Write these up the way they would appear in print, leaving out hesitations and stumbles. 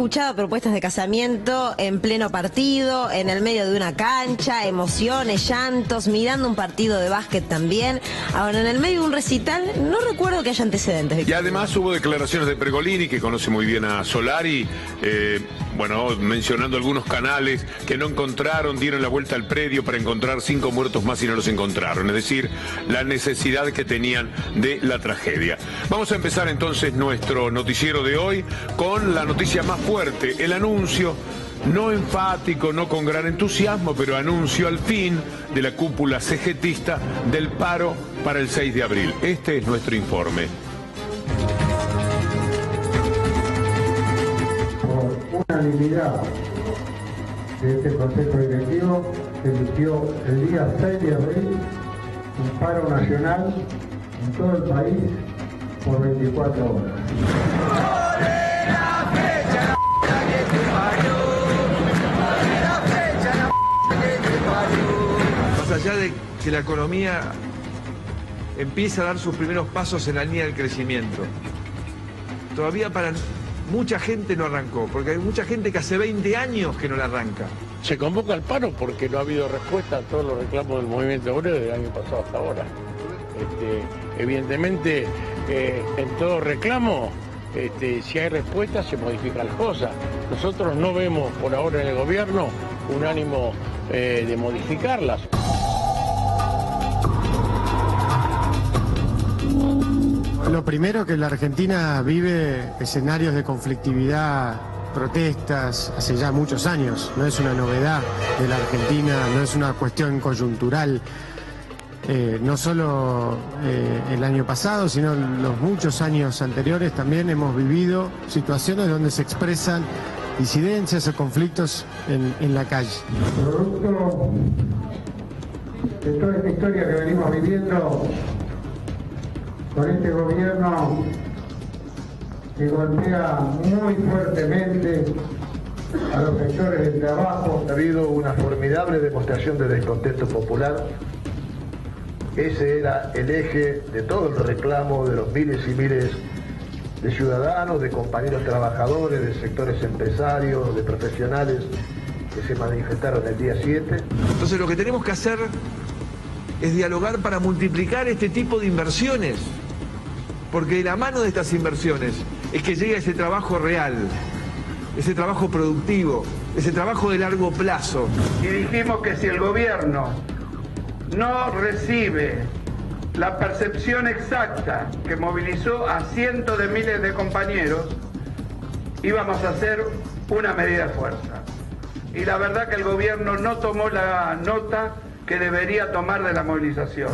Escuchado propuestas de casamiento en pleno partido, en el medio de una cancha, emociones, llantos, mirando un partido de básquet también. Ahora, en el medio de un recital, no recuerdo que haya antecedentes. Y además hubo declaraciones de Pergolini, que conoce muy bien a Solari, bueno, mencionando algunos canales que no encontraron, dieron la vuelta al predio para encontrar 5 muertos más y no los encontraron. Es decir, la necesidad que tenían de la tragedia. Vamos a empezar entonces nuestro noticiero de hoy con la noticia más fuerte, el anuncio, no enfático, no con gran entusiasmo, pero anuncio al fin de la cúpula cegetista del paro para el 6 de abril. Este es nuestro informe. Por unanimidad de este Consejo Directivo se eligió el día 6 de abril un paro nacional en todo el país por 24 horas. Más allá de que la economía empieza a dar sus primeros pasos en la línea del crecimiento, todavía para mucha gente no arrancó, porque hay mucha gente que hace 20 años que no la arranca. Se convoca al paro porque no ha habido respuesta a todos los reclamos del movimiento obrero del año pasado hasta ahora. Evidentemente, en todo reclamo, si hay respuesta, se modifican las cosas. Nosotros no vemos por ahora en el gobierno un ánimo de modificarlas. Lo primero, que la Argentina vive escenarios de conflictividad, protestas, hace ya muchos años. No es una novedad de la Argentina, no es una cuestión coyuntural. No solo el año pasado, sino los muchos años anteriores también hemos vivido situaciones donde se expresan disidencias o conflictos en la calle. Producto de toda esta historia que venimos viviendo con este gobierno que golpea muy fuertemente a los sectores del trabajo. Ha habido una formidable demostración de descontento popular. Ese era el eje de todo el reclamo de los miles y miles de ciudadanos, de compañeros trabajadores, de sectores empresarios, de profesionales que se manifestaron el día 7. Entonces lo que tenemos que hacer es dialogar para multiplicar este tipo de inversiones, porque de la mano de estas inversiones es que llega ese trabajo real, ese trabajo productivo, ese trabajo de largo plazo. Y dijimos que si el gobierno no recibe la percepción exacta que movilizó a cientos de miles de compañeros, íbamos a hacer una medida de fuerza. Y la verdad que el gobierno no tomó la nota que debería tomar de la movilización.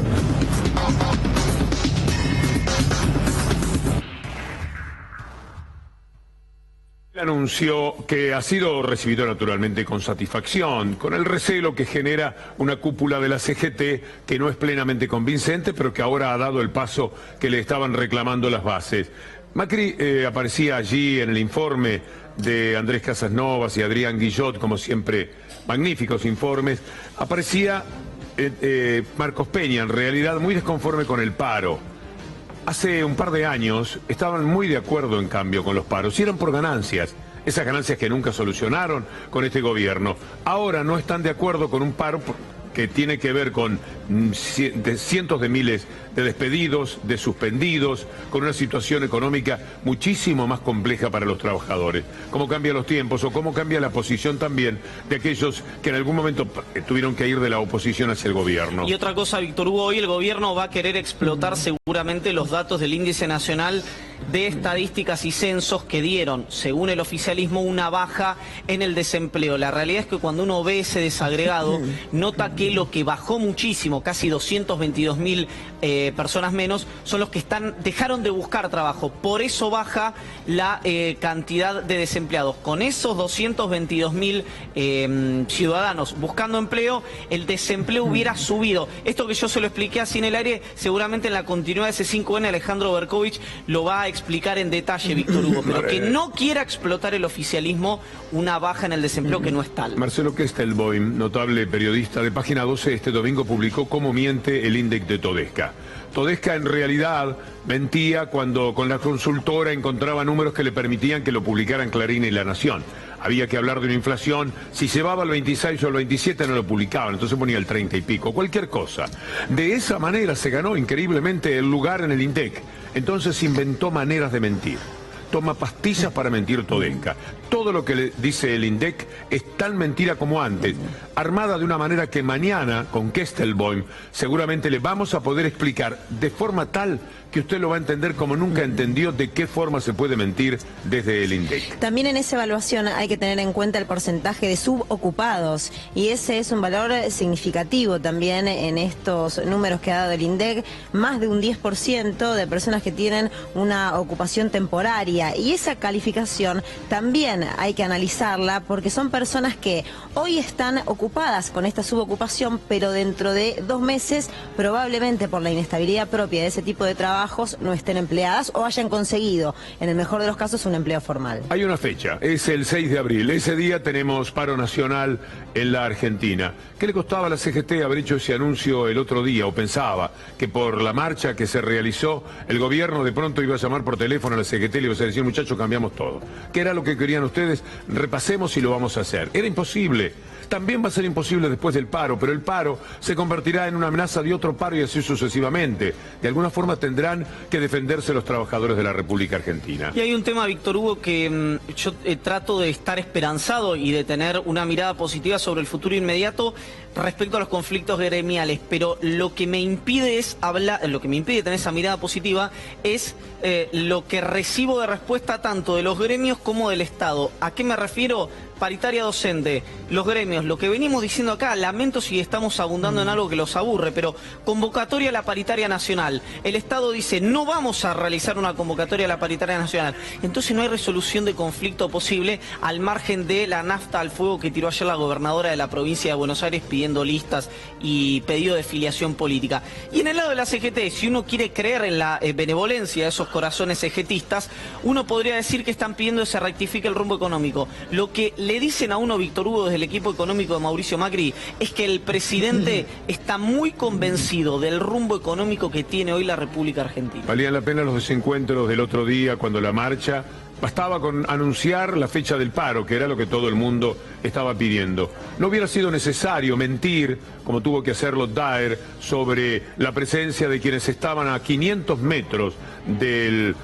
Anunció que ha sido recibido naturalmente con satisfacción, con el recelo que genera una cúpula de la CGT que no es plenamente convincente, pero que ahora ha dado el paso que le estaban reclamando las bases. Macri aparecía allí en el informe de Andrés Casasnovas y Adrián Guillot, como siempre, magníficos informes. Aparecía Marcos Peña, en realidad muy desconforme con el paro. Hace un par de años estaban muy de acuerdo, en cambio, con los paros, y eran por ganancias, esas ganancias que nunca solucionaron con este gobierno. Ahora no están de acuerdo con un paro que tiene que ver con cientos de miles de despedidos, de suspendidos, con una situación económica muchísimo más compleja para los trabajadores. Cómo cambian los tiempos o cómo cambia la posición también de aquellos que en algún momento tuvieron que ir de la oposición hacia el gobierno. Y otra cosa, Víctor Hugo, hoy el gobierno va a querer explotar seguramente los datos del Índice Nacional de Estadísticas y Censos que dieron, según el oficialismo, una baja en el desempleo. La realidad es que cuando uno ve ese desagregado, nota que lo que bajó muchísimo, casi 222.000 personas menos, son los que dejaron de buscar trabajo. Por eso baja la cantidad de desempleados. Con esos 222.000 ciudadanos buscando empleo, el desempleo hubiera subido. Esto que yo se lo expliqué así en el aire, seguramente en la continuidad de ese 5N Alejandro Berkovich lo va a explicar en detalle, Víctor Hugo, pero que no quiera explotar el oficialismo una baja en el desempleo que no es tal. Marcelo Kestelboim, notable periodista de Página 12, este domingo publicó cómo miente el índice de Todesca. Todesca en realidad mentía cuando con la consultora encontraba números que le permitían que lo publicaran Clarín y La Nación. Había que hablar de una inflación, si llevaba al 26 o al 27 no lo publicaban, entonces ponía el 30 y pico, cualquier cosa. De esa manera se ganó increíblemente el lugar en el INDEC. Entonces inventó maneras de mentir. Toma pastillas para mentir Todesca. Todo lo que le dice el INDEC es tan mentira como antes, armada de una manera que mañana, con Kestelboim, seguramente le vamos a poder explicar de forma tal que usted lo va a entender como nunca entendió de qué forma se puede mentir desde el INDEC. También en esa evaluación hay que tener en cuenta el porcentaje de subocupados, y ese es un valor significativo también en estos números que ha dado el INDEC, más de un 10% de personas que tienen una ocupación temporaria, y esa calificación también hay que analizarla porque son personas que hoy están ocupadas con esta subocupación, pero dentro de 2 meses probablemente por la inestabilidad propia de ese tipo de trabajos no estén empleadas o hayan conseguido, en el mejor de los casos, un empleo formal. Hay una fecha, es el 6 de abril. Ese día tenemos paro nacional en la Argentina. ¿Qué le costaba a la CGT haber hecho ese anuncio el otro día? ¿O pensaba que por la marcha que se realizó, el gobierno de pronto iba a llamar por teléfono a la CGT y le iba a decir, muchachos, cambiamos todo? ¿Qué era lo que querían ustedes? Repasemos y lo vamos a hacer. Era imposible. También va a ser imposible después del paro, pero el paro se convertirá en una amenaza de otro paro y así sucesivamente. De alguna forma tendrán que defenderse los trabajadores de la República Argentina. Y hay un tema, Víctor Hugo, que yo trato de estar esperanzado y de tener una mirada positiva sobre el futuro inmediato respecto a los conflictos gremiales, pero lo que me impide tener esa mirada positiva es lo que recibo de respuesta tanto de los gremios como del Estado. ¿A qué me refiero? Paritaria docente, los gremios, lo que venimos diciendo acá, lamento si estamos abundando en algo que los aburre, pero convocatoria a la paritaria nacional. El Estado dice, no vamos a realizar una convocatoria a la paritaria nacional. Entonces no hay resolución de conflicto posible al margen de la nafta al fuego que tiró ayer la gobernadora de la provincia de Buenos Aires pidiendo listas y pedido de filiación política. Y en el lado de la CGT, si uno quiere creer en la benevolencia de esos corazones CGTistas, uno podría decir que están pidiendo que se rectifique el rumbo económico. Lo que le dicen a uno, Víctor Hugo, desde el equipo económico de Mauricio Macri, es que el presidente está muy convencido del rumbo económico que tiene hoy la República Argentina. Valían la pena los desencuentros del otro día cuando la marcha, bastaba con anunciar la fecha del paro, que era lo que todo el mundo estaba pidiendo. No hubiera sido necesario mentir, como tuvo que hacerlo Daer, sobre la presencia de quienes estaban a 500 metros del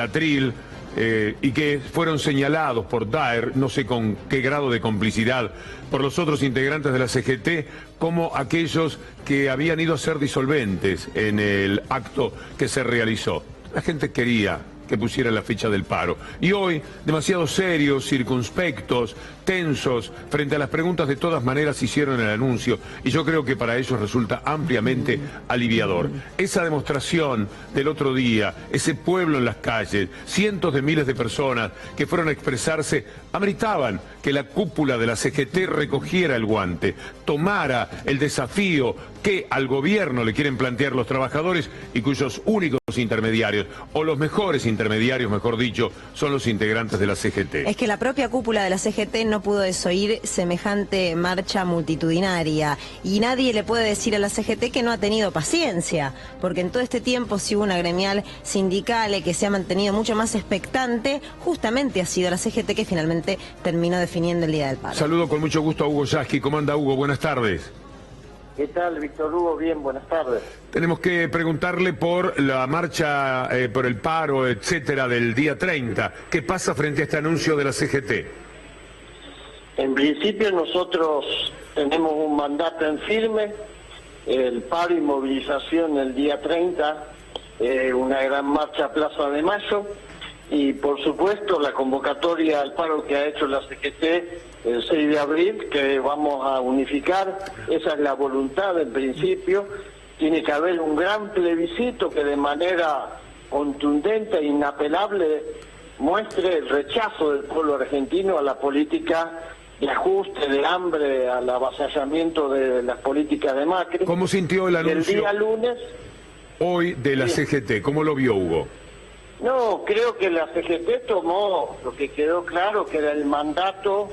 atril, y que fueron señalados por Daer, no sé con qué grado de complicidad, por los otros integrantes de la CGT, como aquellos que habían ido a ser disolventes en el acto que se realizó. La gente quería que pusiera la fecha del paro. Y hoy, demasiado serios, circunspectos, tensos, frente a las preguntas, de todas maneras hicieron el anuncio, y yo creo que para ellos resulta ampliamente aliviador. Esa demostración del otro día, ese pueblo en las calles, cientos de miles de personas que fueron a expresarse, ameritaban que la cúpula de la CGT recogiera el guante, tomara el desafío que al gobierno le quieren plantear los trabajadores y cuyos únicos intermediarios, o los mejores intermediarios, mejor dicho, son los integrantes de la CGT. Es que la propia cúpula de la CGT no pudo desoír semejante marcha multitudinaria, y nadie le puede decir a la CGT que no ha tenido paciencia, porque en todo este tiempo, si hubo una gremial sindical que se ha mantenido mucho más expectante, justamente ha sido la CGT que finalmente terminó definiendo el día del paro. Saludo con mucho gusto a Hugo Yasky. ¿Cómo anda, Hugo? Buenas tardes. ¿Qué tal, Víctor Hugo? Bien, buenas tardes. Tenemos que preguntarle por la marcha, por el paro, etcétera, del día 30. ¿Qué pasa frente a este anuncio de la CGT? En principio nosotros tenemos un mandato en firme, el paro y movilización el día 30, una gran marcha a Plaza de Mayo, y por supuesto la convocatoria al paro que ha hecho la CGT el 6 de abril, que vamos a unificar. Esa es la voluntad en principio. Tiene que haber un gran plebiscito que de manera contundente e inapelable muestre el rechazo del pueblo argentino a la política de ajuste, de hambre, al avasallamiento de las políticas de Macri. ¿Cómo sintió el anuncio el día lunes hoy de la CGT? ¿Cómo lo vio, Hugo? No, creo que la CGT tomó lo que quedó claro, que era el mandato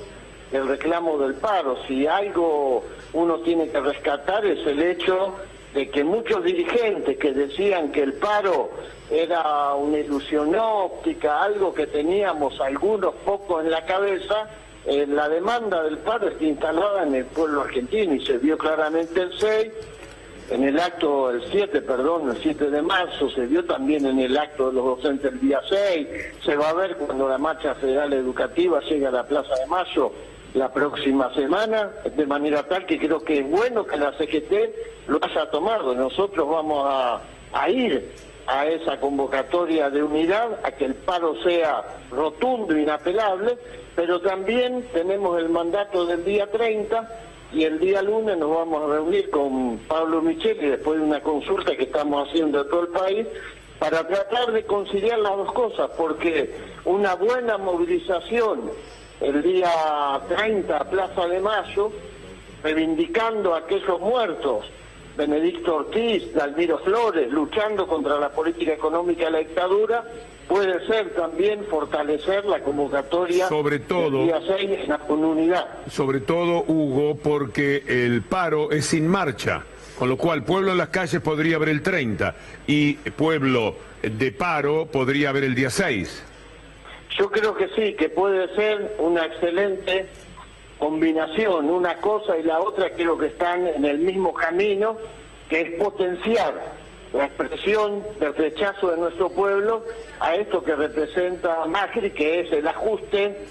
del reclamo del paro. Si algo uno tiene que rescatar es el hecho de que muchos dirigentes que decían que el paro era una ilusión óptica, algo que teníamos algunos pocos en la cabeza, la demanda del paro está instalada en el pueblo argentino y se vio claramente el 6, en el acto, el 7 de marzo, se vio también en el acto de los docentes el día 6, se va a ver cuando la marcha federal educativa llegue a la Plaza de Mayo la próxima semana, de manera tal que creo que es bueno que la CGT lo haya tomado. Nosotros vamos a ir a esa convocatoria de unidad, a que el paro sea rotundo, inapelable, pero también tenemos el mandato del día 30 y el día lunes nos vamos a reunir con Pablo Micheli después de una consulta que estamos haciendo en todo el país para tratar de conciliar las dos cosas, porque una buena movilización el día 30 Plaza de Mayo, reivindicando a aquellos muertos, Benedicto Ortiz, Dalmiro Flores, luchando contra la política económica de la dictadura, puede ser también fortalecer la convocatoria sobre todo, del día 6 con unidad. Sobre todo, Hugo, porque el paro es sin marcha, con lo cual pueblo en las calles podría haber el 30 y pueblo de paro podría haber el día 6. Yo creo que sí, que puede ser una excelente combinación, una cosa y la otra creo que están en el mismo camino, que es potenciar la expresión del rechazo de nuestro pueblo a esto que representa Macri, que es el ajuste,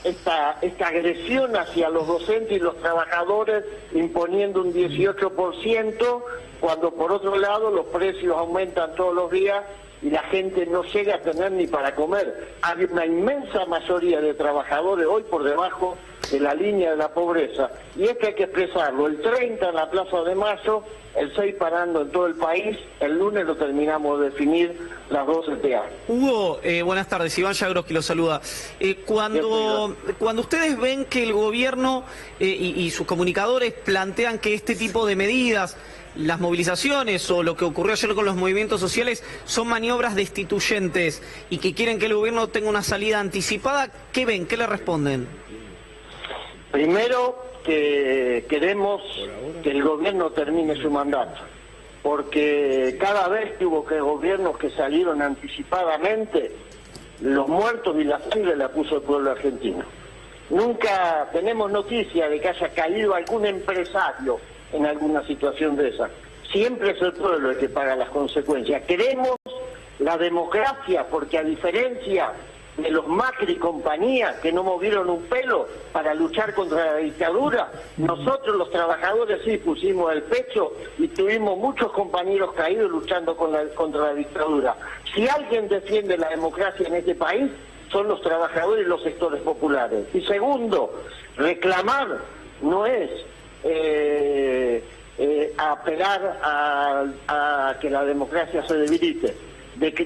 esta agresión hacia los docentes y los trabajadores imponiendo un 18%, cuando por otro lado los precios aumentan todos los días y la gente no llega a tener ni para comer. Hay una inmensa mayoría de trabajadores hoy por debajo de la línea de la pobreza, y es que hay que expresarlo. El 30 en la Plaza de Mayo, el 6 parando en todo el país, el lunes lo terminamos de definir las 2 CTA. Hugo, buenas tardes, Iván Yagroski lo saluda. Cuando ustedes ven que el gobierno y sus comunicadores plantean que este tipo de medidas, las movilizaciones o lo que ocurrió ayer con los movimientos sociales son maniobras destituyentes y que quieren que el gobierno tenga una salida anticipada, ¿qué ven? ¿Qué le responden? Primero, que queremos que el gobierno termine su mandato, porque cada vez que hubo gobiernos que salieron anticipadamente, los muertos y la sangre la puso el pueblo argentino. Nunca tenemos noticia de que haya caído algún empresario en alguna situación de esa. Siempre es el pueblo el que paga las consecuencias. Queremos la democracia, porque a diferencia de los Macri y compañía, que no movieron un pelo para luchar contra la dictadura, nosotros los trabajadores sí pusimos el pecho y tuvimos muchos compañeros caídos luchando contra la dictadura. Si alguien defiende la democracia en este país, son los trabajadores y los sectores populares. Y segundo, reclamar no es apelar a que la democracia se debilite.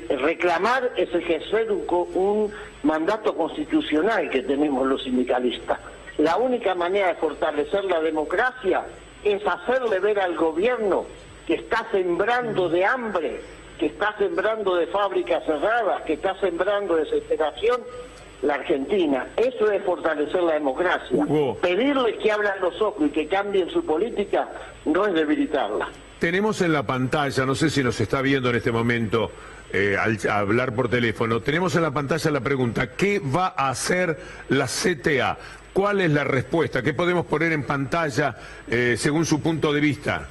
Reclamar es ejercer un mandato constitucional que tenemos los sindicalistas. La única manera de fortalecer la democracia es hacerle ver al gobierno que está sembrando de hambre, que está sembrando de fábricas cerradas, que está sembrando desesperación la Argentina. Eso es fortalecer la democracia. Pedirles que abran los ojos y que cambien su política no es debilitarla. Tenemos en la pantalla, no sé si nos está viendo en este momento al hablar por teléfono, tenemos en la pantalla la pregunta: ¿qué va a hacer la CTA? ¿Cuál es la respuesta? ¿Qué podemos poner en pantalla según su punto de vista?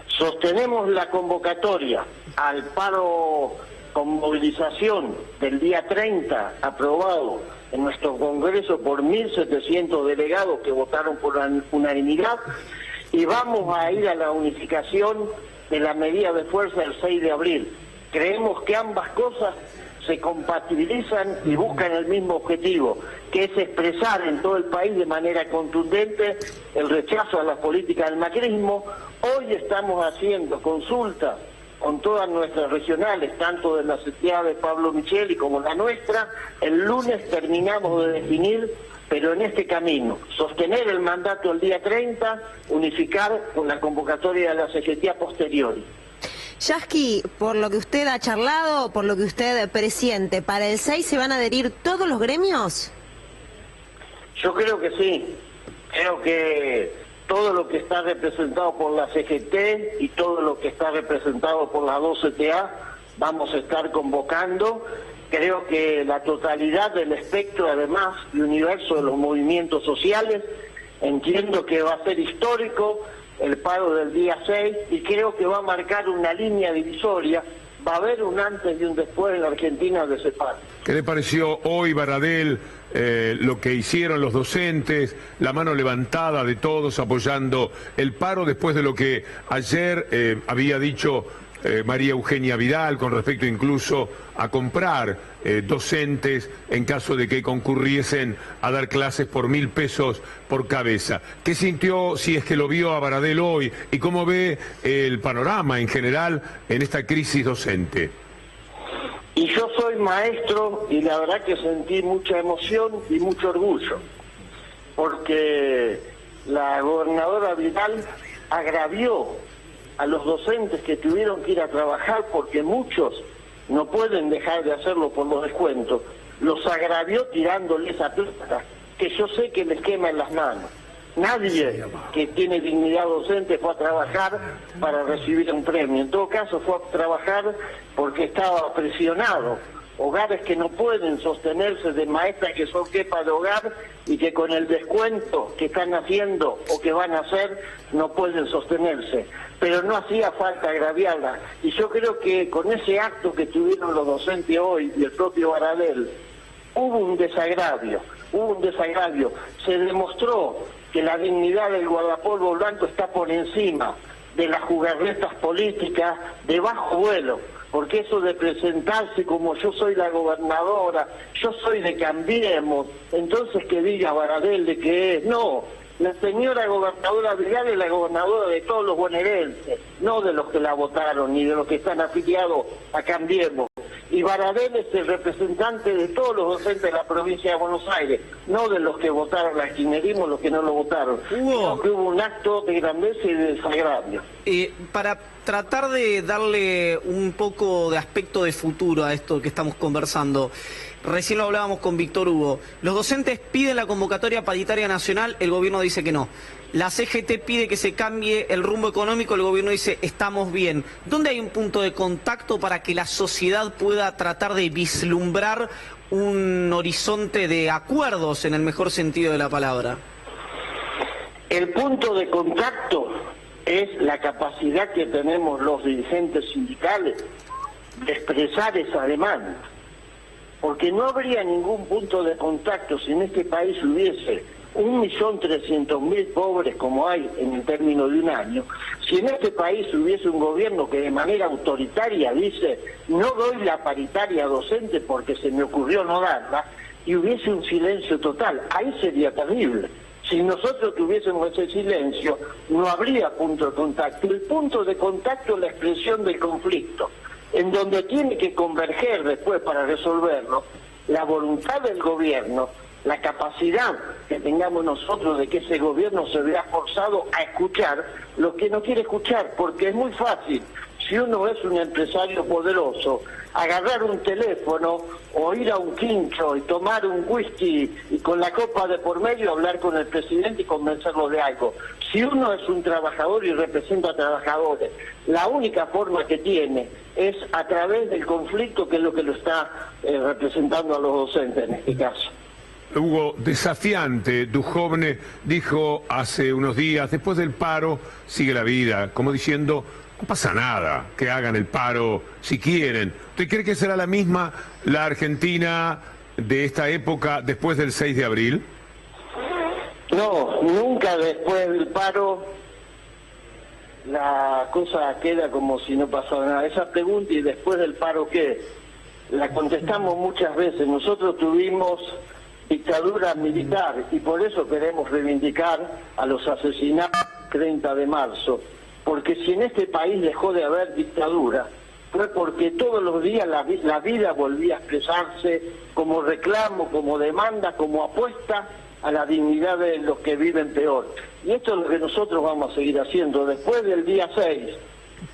Sostenemos la convocatoria al paro con movilización del día 30, aprobado en nuestro Congreso por 1.700 delegados que votaron por unanimidad, y vamos a ir a la unificación de la medida de fuerza del 6 de abril. Creemos que ambas cosas se compatibilizan y buscan el mismo objetivo, que es expresar en todo el país de manera contundente el rechazo a las políticas del macrismo. Hoy estamos haciendo consultas con todas nuestras regionales, tanto de la CTA de Pablo Micheli como la nuestra. El lunes terminamos de definir, pero en este camino, sostener el mandato el día 30, unificar con la convocatoria de la CGT a posteriori. Yasky, por lo que usted ha charlado, por lo que usted presiente, ¿para el 6 se van a adherir todos los gremios? Yo creo que sí. Creo que todo lo que está representado por la CGT y todo lo que está representado por la 2CTA vamos a estar convocando. Creo que la totalidad del espectro, además, y universo de los movimientos sociales, entiendo que va a ser histórico el paro del día 6 y creo que va a marcar una línea divisoria. Va a haber un antes y un después en la Argentina de ese paro. ¿Qué le pareció hoy, Baradel, lo que hicieron los docentes, la mano levantada de todos apoyando el paro después de lo que ayer había dicho María Eugenia Vidal con respecto incluso a comprar docentes en caso de que concurriesen a dar clases por 1.000 pesos por cabeza? ¿Qué sintió, si es que lo vio a Baradel hoy, y cómo ve el panorama en general en esta crisis docente? Y yo soy maestro y la verdad que sentí mucha emoción y mucho orgullo, porque la gobernadora Vidal agravió a los docentes que tuvieron que ir a trabajar, porque muchos no pueden dejar de hacerlo por los descuentos. Los agravió tirándoles esa plata, que yo sé que les quema en las manos. Nadie que tiene dignidad docente fue a trabajar para recibir un premio. En todo caso fue a trabajar porque estaba presionado. Hogares que no pueden sostenerse, de maestras que son jefas de hogar y que con el descuento que están haciendo o que van a hacer no pueden sostenerse. Pero no hacía falta agraviarla. Y yo creo que con ese acto que tuvieron los docentes hoy y el propio Baradel, hubo un desagravio. Se demostró que la dignidad del guardapolvo blanco está por encima de las jugarretas políticas de bajo vuelo, porque eso de presentarse como yo soy la gobernadora, yo soy de Cambiemos, entonces que diga Baradel de qué es. No, la señora gobernadora Vidal es la gobernadora de todos los bonaerenses, no de los que la votaron ni de los que están afiliados a Cambiemos. Y Baradel es el representante de todos los docentes de la provincia de Buenos Aires, no de los que votaron al kirchnerismo, los que no lo votaron. Creo que hubo un acto de grandeza y de desagravio. Para tratar de darle un poco de aspecto de futuro a esto que estamos conversando, recién lo hablábamos con Víctor Hugo, los docentes piden la convocatoria paritaria nacional, el gobierno dice que no. La CGT pide que se cambie el rumbo económico, el gobierno dice estamos bien. ¿Dónde hay un punto de contacto para que la sociedad pueda tratar de vislumbrar un horizonte de acuerdos en el mejor sentido de la palabra? El punto de contacto es la capacidad que tenemos los dirigentes sindicales de expresar esa demanda. Porque no habría ningún punto de contacto si en este país hubiese 1.300.000 pobres como hay en el término de un año, si en este país hubiese un gobierno que de manera autoritaria dice no doy la paritaria docente porque se me ocurrió no darla, y hubiese un silencio total, ahí sería terrible. Si nosotros tuviésemos ese silencio, no habría punto de contacto. El punto de contacto es la expresión del conflicto, en donde tiene que converger después para resolverlo la voluntad del gobierno, la capacidad que tengamos nosotros de que ese gobierno se vea forzado a escuchar lo que no quiere escuchar, porque es muy fácil, si uno es un empresario poderoso, agarrar un teléfono o ir a un quincho y tomar un whisky y con la copa de por medio hablar con el presidente y convencerlo de algo. Si uno es un trabajador y representa a trabajadores, la única forma que tiene es a través del conflicto, que es lo que lo está representando a los docentes en este caso. Hugo, desafiante, Duhovne dijo hace unos días, después del paro sigue la vida, como diciendo, no pasa nada, que hagan el paro si quieren. ¿Usted cree que será la misma la Argentina de esta época después del 6 de abril? No, nunca después del paro la cosa queda como si no pasara nada. Esa pregunta, ¿y después del paro qué? La contestamos muchas veces. Nosotros tuvimos dictadura militar y por eso queremos reivindicar a los asesinados del 30 de marzo. Porque si en este país dejó de haber dictadura, fue porque todos los días la vida volvía a expresarse como reclamo, como demanda, como apuesta a la dignidad de los que viven peor. Y esto es lo que nosotros vamos a seguir haciendo. Después del día 6,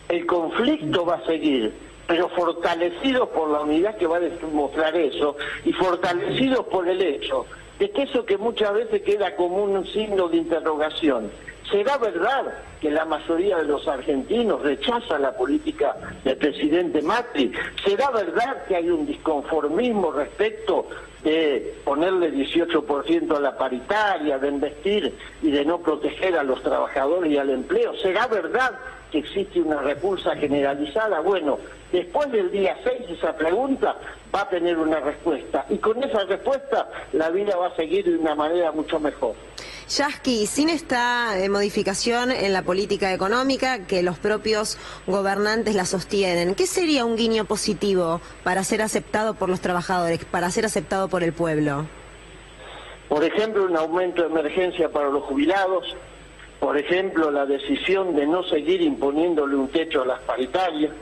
El conflicto va a seguir, pero fortalecidos por la unidad que va a demostrar eso y fortalecidos por el hecho de que eso que muchas veces queda como un signo de interrogación. ¿Será verdad que la mayoría de los argentinos rechaza la política del presidente Macri? ¿Será verdad que hay un disconformismo respecto de ponerle 18% a la paritaria, de investir y de no proteger a los trabajadores y al empleo? ¿Será verdad que existe una repulsa generalizada? Bueno, después del día 6 esa pregunta va a tener una respuesta y con esa respuesta la vida va a seguir de una manera mucho mejor. Yasky, sin esta modificación en la política económica que los propios gobernantes la sostienen, ¿qué sería un guiño positivo para ser aceptado por los trabajadores, para ser aceptado por el pueblo? Por ejemplo, un aumento de emergencia para los jubilados, por ejemplo, la decisión de no seguir imponiéndole un techo a las paritarias,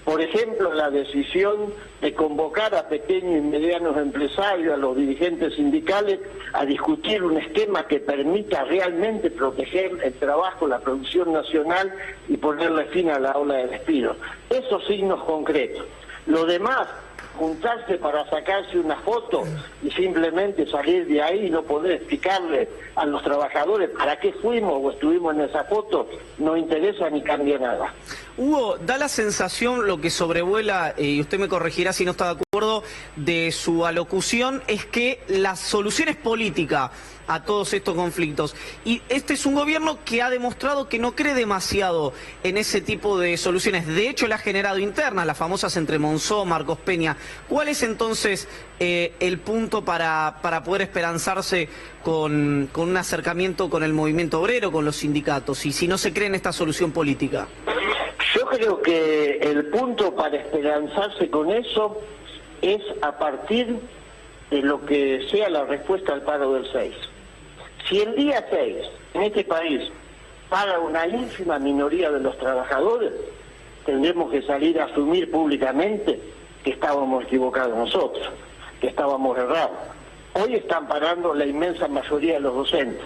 por ejemplo, la decisión de convocar a pequeños y medianos empresarios, a los dirigentes sindicales, a discutir un esquema que permita realmente proteger el trabajo, la producción nacional y ponerle fin a la ola de despidos. Esos signos concretos. Lo demás, juntarse para sacarse una foto y simplemente salir de ahí y no poder explicarle a los trabajadores para qué fuimos o estuvimos en esa foto, no interesa ni cambia nada. Hugo, da la sensación, lo que sobrevuela, y usted me corregirá si no está de acuerdo, de su alocución, es que la solución es política a todos estos conflictos. Y este es un gobierno que ha demostrado que no cree demasiado en ese tipo de soluciones. De hecho, le ha generado internas, las famosas entre Monzó, Marcos Peña. ¿Cuál es entonces el punto para poder esperanzarse con un acercamiento con el movimiento obrero, con los sindicatos, y si no se cree en esta solución política? Yo creo que el punto para esperanzarse con eso es a partir de lo que sea la respuesta al paro del 6. Si el día 6 en este país para una ínfima minoría de los trabajadores, tendremos que salir a asumir públicamente que estábamos equivocados nosotros, que estábamos errados. Hoy están parando la inmensa mayoría de los docentes.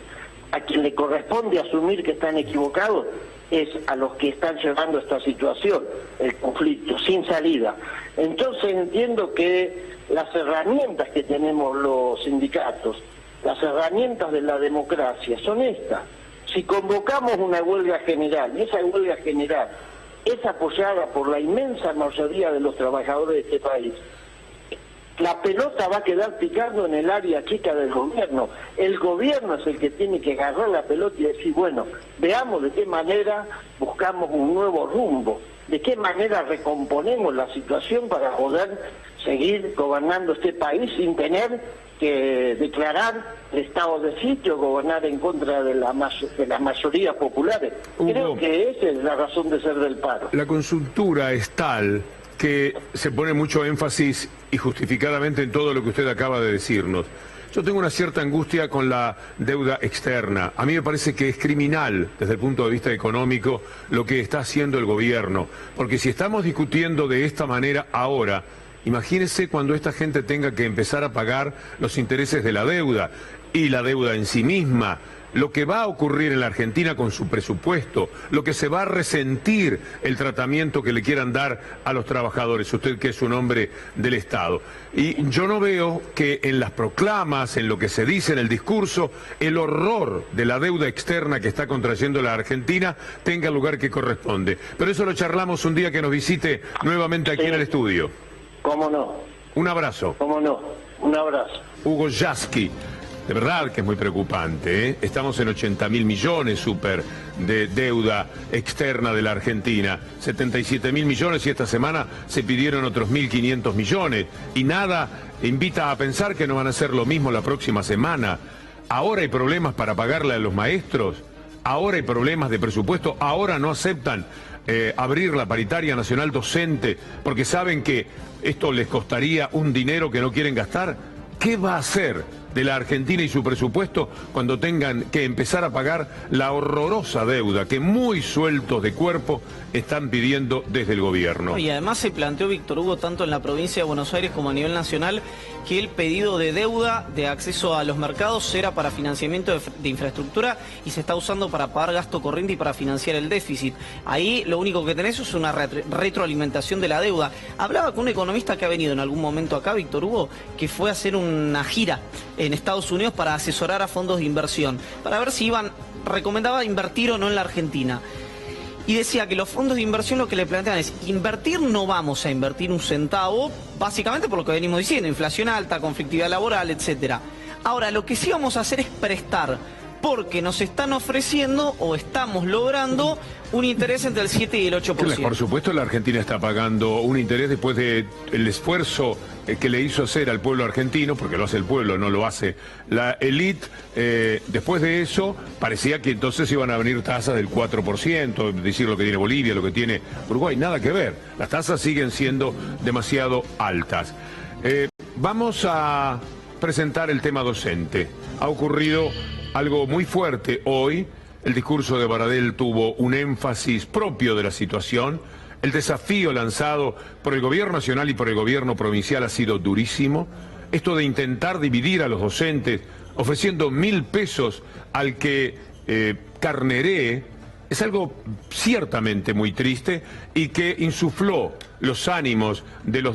A quien le corresponde asumir que están equivocados es a los que están llevando esta situación, el conflicto, sin salida. Entonces entiendo que las herramientas que tenemos los sindicatos, las herramientas de la democracia son estas. Si convocamos una huelga general, y esa huelga general es apoyada por la inmensa mayoría de los trabajadores de este país, la pelota va a quedar picando en el área chica del gobierno. El gobierno es el que tiene que agarrar la pelota y decir, bueno, veamos de qué manera buscamos un nuevo rumbo, de qué manera recomponemos la situación para poder seguir gobernando este país sin tener que declarar el estado de sitio, gobernar en contra de las mayorías populares. Hugo, creo que esa es la razón de ser del paro. La conjuntura es tal que se pone mucho énfasis y justificadamente en todo lo que usted acaba de decirnos. Yo tengo una cierta angustia con la deuda externa. A mí me parece que es criminal desde el punto de vista económico lo que está haciendo el gobierno, porque si estamos discutiendo de esta manera ahora, imagínese cuando esta gente tenga que empezar a pagar los intereses de la deuda y la deuda en sí misma, lo que va a ocurrir en la Argentina con su presupuesto, lo que se va a resentir el tratamiento que le quieran dar a los trabajadores, usted que es un hombre del Estado. Y yo no veo que en las proclamas, en lo que se dice en el discurso, el horror de la deuda externa que está contrayendo la Argentina tenga el lugar que corresponde. Pero eso lo charlamos un día que nos visite nuevamente aquí en el estudio. ¿Cómo no? Un abrazo. ¿Cómo no? Un abrazo. Hugo Yasky. De verdad que es muy preocupante, ¿eh? Estamos en 80.000 millones de deuda externa de la Argentina, 77.000 millones y esta semana se pidieron otros 1.500 millones y nada invita a pensar que no van a hacer lo mismo la próxima semana. Ahora hay problemas para pagarle a los maestros, ahora hay problemas de presupuesto, ahora no aceptan abrir la paritaria nacional docente porque saben que esto les costaría un dinero que no quieren gastar. ¿Qué va a hacer de la Argentina y su presupuesto cuando tengan que empezar a pagar la horrorosa deuda que muy sueltos de cuerpo están pidiendo desde el gobierno. Y además se planteó, Víctor Hugo, tanto en la provincia de Buenos Aires como a nivel nacional, que el pedido de deuda de acceso a los mercados era para financiamiento de infraestructura y se está usando para pagar gasto corriente y para financiar el déficit. Ahí lo único que tenés es una retroalimentación de la deuda. Hablaba con un economista que ha venido en algún momento acá, Víctor Hugo, que fue a hacer una gira en Estados Unidos para asesorar a fondos de inversión, para ver si recomendaba invertir o no en la Argentina. Y decía que los fondos de inversión lo que le plantean es invertir, no vamos a invertir un centavo, básicamente por lo que venimos diciendo, inflación alta, conflictividad laboral, etcétera. Ahora, lo que sí vamos a hacer es prestar, porque nos están ofreciendo o estamos logrando un interés entre el 7 y el 8%. Por supuesto, la Argentina está pagando un interés después del esfuerzo que le hizo hacer al pueblo argentino, porque lo hace el pueblo, no lo hace la élite. Después de eso, parecía que entonces iban a venir tasas del 4%, decir lo que tiene Bolivia, lo que tiene Uruguay, nada que ver. Las tasas siguen siendo demasiado altas. Vamos a presentar el tema docente. Ha ocurrido algo muy fuerte hoy. El discurso de Baradel tuvo un énfasis propio de la situación. El desafío lanzado por el gobierno nacional y por el gobierno provincial ha sido durísimo. Esto de intentar dividir a los docentes ofreciendo 1.000 pesos al que carneree es algo ciertamente muy triste y que insufló los ánimos de los docentes.